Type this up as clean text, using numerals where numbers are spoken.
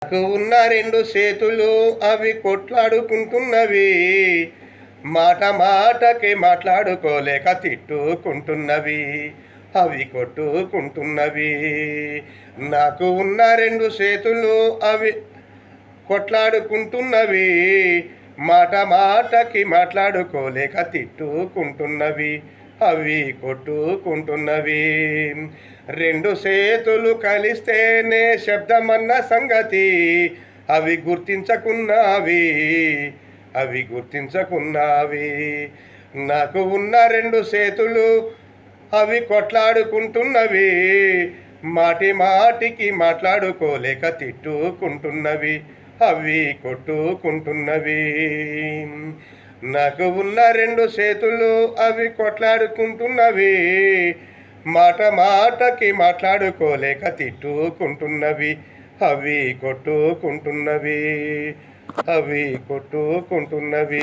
నాకు ఉన్న రెండు చేతులు అవి కొట్లాడుకుంటున్నవి, మాట మాటకి మాట్లాడుకోలేక తిట్టుకుంటున్నవి, అవి కొట్టుకుంటున్నవి. నాకు ఉన్న రెండు చేతులు అవి కొట్లాడుకుంటున్నవి, మాట మాటకి మాట్లాడుకోలేక తిట్టుకుంటున్నవి, అవి కొట్టుకుంటున్నవి. రెండు చేతులు కలిస్తేనే శబ్దమన్న సంగతి అవి గుర్తించకున్నవి, అవి గుర్తించకున్నవి. నాకు ఉన్న రెండు చేతులు అవి కొట్లాడుకుంటున్నవి, మాటి మాటికి మాట్లాడుకోలేక తిట్టుకుంటున్నవి, అవి కొట్టుకుంటున్నవి. నాకు ఉన్న రెండు చేతులు అవి కొట్లాడుకుంటున్నవి, మాట మాటకి మాట్లాడుకోలేక తిట్టుకుంటున్నవి, అవి కొట్టుకుంటున్నవి, అవి కొట్టుకుంటున్నవి.